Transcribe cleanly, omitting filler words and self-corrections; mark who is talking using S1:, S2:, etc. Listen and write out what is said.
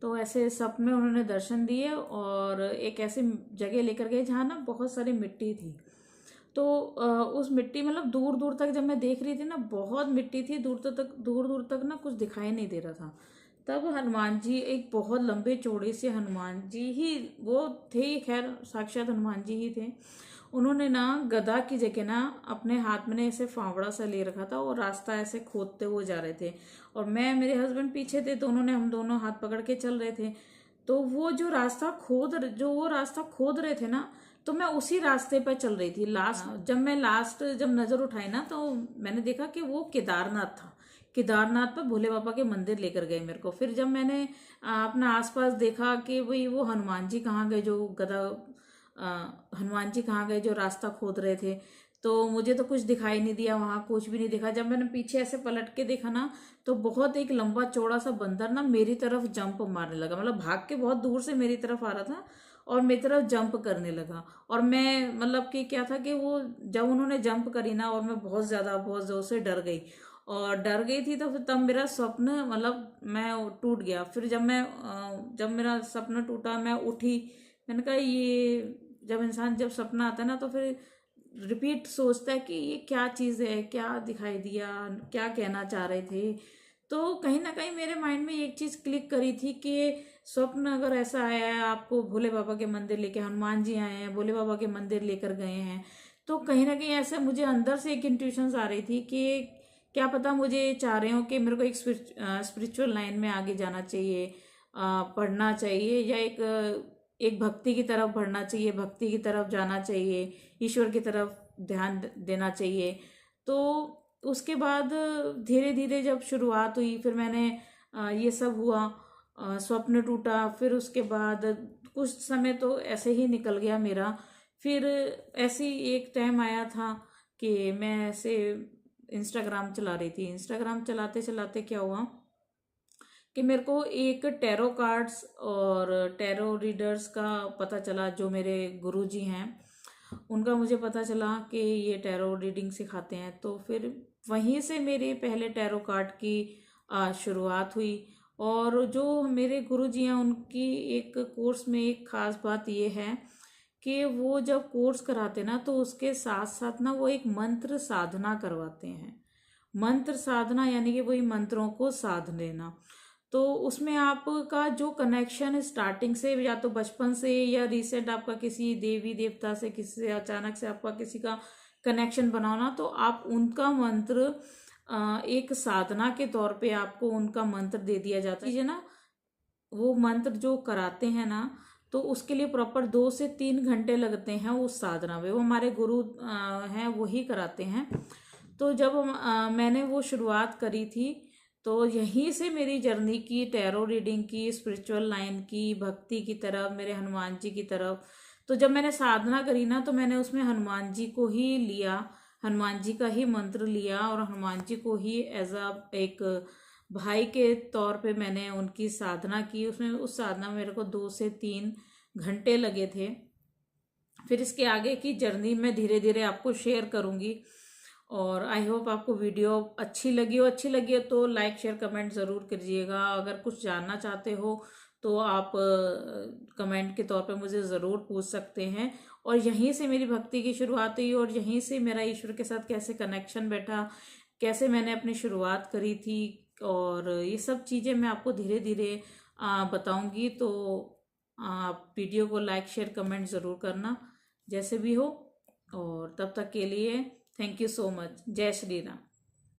S1: तो ऐसे सपने उन्होंने दर्शन दिए और एक ऐसी जगह लेकर गए जहाँ ना बहुत सारी मिट्टी थी। तो उस मिट्टी मतलब दूर दूर तक जब मैं देख रही थी ना, बहुत मिट्टी थी, दूर दूर तक ना कुछ दिखाई नहीं दे रहा था। तब हनुमान जी, एक बहुत लंबे चौड़े से हनुमान जी ही वो थे, खैर साक्षात हनुमान जी ही थे। उन्होंने ना गदा की जगह ना अपने हाथ में ऐसे फावड़ा सा ले रखा था और रास्ता ऐसे खोदते हुए जा रहे थे। और मैं, मेरे हस्बैंड पीछे थे, तो उन्होंने, हम दोनों हाथ पकड़ के चल रहे थे। तो वो जो रास्ता खोद रहे थे ना, तो मैं उसी रास्ते पर चल रही थी। लास्ट जब नजर उठाई ना, तो मैंने देखा कि वो केदारनाथ था। केदारनाथ पर भोले बाबा के मंदिर लेकर गए मेरे को। फिर जब मैंने अपना आसपास देखा कि भाई वो हनुमान जी कहाँ गए, जो गदा हनुमान जी कहाँ गए जो रास्ता खोद रहे थे, तो मुझे तो कुछ दिखाई नहीं दिया, वहां कुछ भी नहीं दिखा। जब मैंने पीछे ऐसे पलट के देखा ना, तो बहुत एक लंबा चौड़ा सा बंदर ना मेरी तरफ जंप मारने लगा, मतलब भाग के बहुत दूर से मेरी तरफ आ रहा था और मेरी तरफ जंप करने लगा। और मैं, मतलब कि क्या था कि वो जब उन्होंने जंप करी ना, और मैं बहुत जोर से डर गई। और डर गई थी, तो फिर तब मेरा स्वप्न, मतलब मैं टूट गया। फिर जब मेरा सपना टूटा, मैं उठी। मैंने कहा ये, जब इंसान जब सपना आता है ना, तो फिर रिपीट सोचता है कि ये क्या चीज़ है, क्या दिखाई दिया, क्या कहना चाह रहे थे। तो कहीं ना कहीं मेरे माइंड में एक चीज़ क्लिक करी थी कि स्वप्न अगर ऐसा आया है आपको, भोले बाबा के मंदिर लेके हनुमान जी आए हैं, भोले बाबा के मंदिर लेकर गए हैं, तो कहीं ना कहीं ऐसे मुझे अंदर से एक इंट्यूशंस आ रही थी कि क्या पता मुझे चाह रहे हो कि मेरे को एक स्पिरिचुअल लाइन में आगे जाना चाहिए, पढ़ना चाहिए, या एक भक्ति की तरफ बढ़ना चाहिए, भक्ति की तरफ जाना चाहिए, ईश्वर की तरफ ध्यान देना चाहिए। तो उसके बाद धीरे धीरे जब शुरुआत हुई, फिर मैंने ये सब हुआ, स्वप्न टूटा। फिर उसके बाद कुछ समय तो ऐसे ही निकल गया मेरा। फिर ऐसी एक टाइम आया था कि मैं ऐसे इंस्टाग्राम चला रही थी। इंस्टाग्राम चलाते चलाते क्या हुआ कि मेरे को एक टैरो कार्ड्स और टैरो रीडर्स का पता चला, जो मेरे गुरुजी हैं उनका मुझे पता चला कि ये टैरो रीडिंग सिखाते हैं। तो फिर वहीं से मेरे पहले टैरो कार्ड की शुरुआत हुई। और जो मेरे गुरुजी हैं उनकी एक कोर्स में एक खास बात ये है कि वो जब कोर्स कराते ना, तो उसके साथ साथ ना वो एक मंत्र साधना करवाते हैं। मंत्र साधना यानी कि वही मंत्रों को साध लेना। तो उसमें आपका जो कनेक्शन स्टार्टिंग से, या तो बचपन से, या रिसेंट आपका किसी देवी देवता से, किसी से अचानक से आपका किसी का कनेक्शन बनाना, तो आप उनका मंत्र एक साधना के तौर पे आपको उनका मंत्र दे दिया जाता है ना। वो मंत्र जो कराते हैं ना, तो उसके लिए प्रॉपर 2 से 3 घंटे लगते हैं उस साधना में। वो हमारे गुरु हैं, वही कराते हैं। तो जब मैंने वो शुरुआत करी थी, तो यहीं से मेरी जर्नी की, टैरो रीडिंग की, स्पिरिचुअल लाइन की, भक्ति की तरफ, मेरे हनुमान जी की तरफ। तो जब मैंने साधना करी ना, तो मैंने उसमें हनुमान जी को ही लिया, हनुमान जी का ही मंत्र लिया, और हनुमान जी को ही एज अ एक भाई के तौर पे मैंने उनकी साधना की। उसमें उस साधना में मेरे को 2 से 3 घंटे लगे थे। फिर इसके आगे की जर्नी मैं धीरे धीरे आपको शेयर करूंगी। और आई होप आपको वीडियो अच्छी लगी हो तो लाइक शेयर कमेंट ज़रूर करिएगा। अगर कुछ जानना चाहते हो तो आप कमेंट के तौर पे मुझे ज़रूर पूछ सकते हैं। और यहीं से मेरी भक्ति की शुरुआत हुई, और यहीं से मेरा ईश्वर के साथ कैसे कनेक्शन बैठा, कैसे मैंने अपनी शुरुआत करी थी, और ये सब चीज़ें मैं आपको धीरे धीरे बताऊंगी। तो आप वीडियो को लाइक शेयर कमेंट ज़रूर करना, जैसे भी हो। और तब तक के लिए थैंक यू सो मच। जय श्री राम।